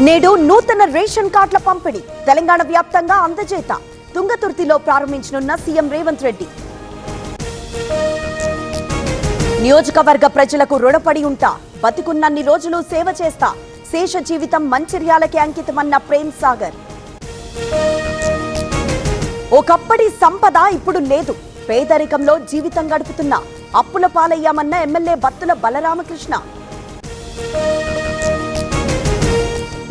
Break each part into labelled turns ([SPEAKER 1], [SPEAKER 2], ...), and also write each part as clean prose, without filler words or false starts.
[SPEAKER 1] నేడు నూతన రేషన్ కార్డుల పంపిణీ తెలంగాణ వ్యాప్తంగా అందజేత తుంగతుర్తిలో ప్రారంభించనున్న సీఎం రేవంత్ రెడ్డి. నియోజకవర్గ ప్రజలకు రుణపడి ఉంటా, బతికున్నన్ని రోజులు సేవ చేస్తా, శేష జీవితం మంచిర్యాలకే అంకితమన్న ప్రేమ్ సాగర్. ఒకప్పటి సంపద ఇప్పుడు లేదు, పేదరికంలో జీవితం గడుపుతున్న అప్పుల పాలయ్యామన్న ఎమ్మెల్యే బత్తుల బలరామకృష్ణ.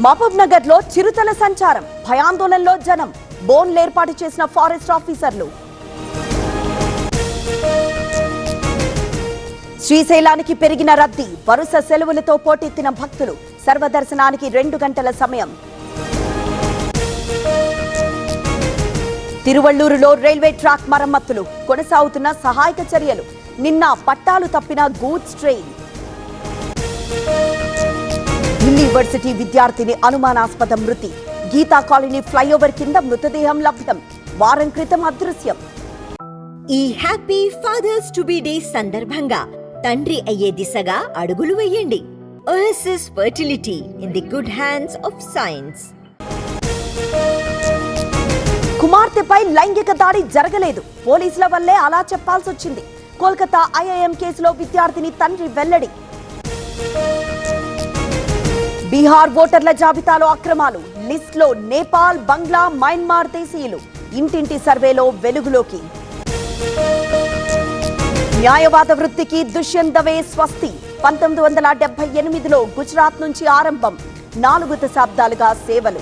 [SPEAKER 1] మహబూబ్ నగర్ లో చిరుతల సంచారం, భయాందోళనలో జనం, బోన్లు ఏర్పాటు చేసిన ఫారెస్ట్ ఆఫీసర్లు. శ్రీశైలానికి పెరిగిన రద్దీ, వరుస సెలవులతో పోటెత్తిన భక్తులు, సర్వదర్శనానికి 2 గంటల సమయం. తిరువళ్లూరులో రైల్వే ట్రాక్ మరమ్మతులు, కొనసాగుతున్న సహాయక చర్యలు. నిన్న పట్టాలు తప్పిన గూడ్స్ ట్రైన్. ఢిల్లీ యూనివర్సిటీ విద్యార్థిని అనుమానాస్పద మృతి, గీతా కాలనీ ఫ్లైఓవర్ కింద మృతదేహం లభ్యం, వారం క్రితం అదృశ్యం.
[SPEAKER 2] ఈ happy fathers to be day సందర్భంగా తండ్రి అయ్యే దిశగా అడుగులు వేయండి. OSS fertility in the good hands of science.
[SPEAKER 1] కుమార్తెపై లైంగిక దాడి జరగలేదు, పోలీసుల వల్లే అలా చెప్పాల్సి వచ్చింది. కోల్కతా ఐఐఎం కేసులో విద్యార్థిని తండ్రి వెల్లడి. బీహార్ ఓటర్ల జాబితాలో అక్రమాలు, లిస్టులో నేపాల్, బంగ్లా, మయన్మార్ దేశీయులు. ఇంటింటి సర్వేలో వెలుగులోకి. న్యాయవాద వృత్తికి దుష్యంత్ దవే స్వస్తి. 1978లో గుజరాత్ నుంచి ఆరంభం, 4 దశాబ్దాలుగా సేవలు.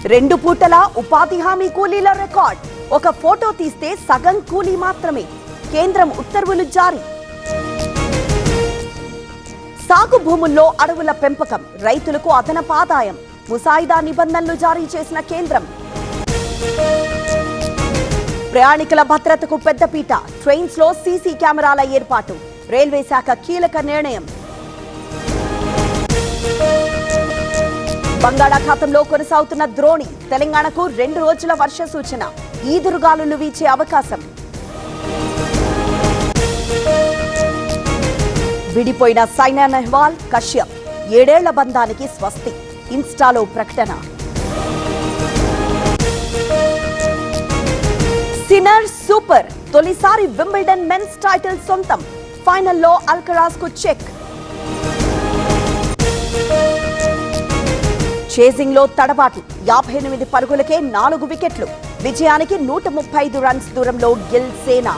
[SPEAKER 1] 2 పూటల ఉపాధి హామీ కూలీల రికార్డ్, ఒక ఫోటో తీస్తే సగం కూలీ మాత్రమే. కేంద్రం ఉత్తర్వులు జారీ. సాగు భూముల్లో అడవుల పెంపకం, రైతులకు అదనపు ఆదాయం, ముసాయిదా నిబంధనలు జారీ చేసిన కేంద్రం. ప్రయాణికుల భద్రతకు పెద్దపీట, ట్రైన్స్ లో సీసీ కెమెరాల ఏర్పాటు, రైల్వే శాఖ కీలక నిర్ణయం. బంగాళాఖాతంలో కొనసాగుతున్న ద్రోణి, తెలంగాణకు 2 రోజుల వర్ష సూచన, ఈదురుగాలులు వీచే అవకాశం. విడిపోయిన సైనా నెహ్వాల్, కశ్యప్, 7 ఏళ్ల బంధానికి స్వస్తి, ఇన్స్టాలో ప్రకటన. సిన్నర్ సూపర్, తొలిసారి వింబిల్డన్ మెన్స్ టైటిల్ సొంతం, ఫైనల్లో అల్కరాజ్ కు చెక్. చేజింగ్ లో తడబాటు, 58 పరుగులకే 4 వికెట్లు, విజయానికి 135 రన్స్ దూరంలో గిల్ సేన.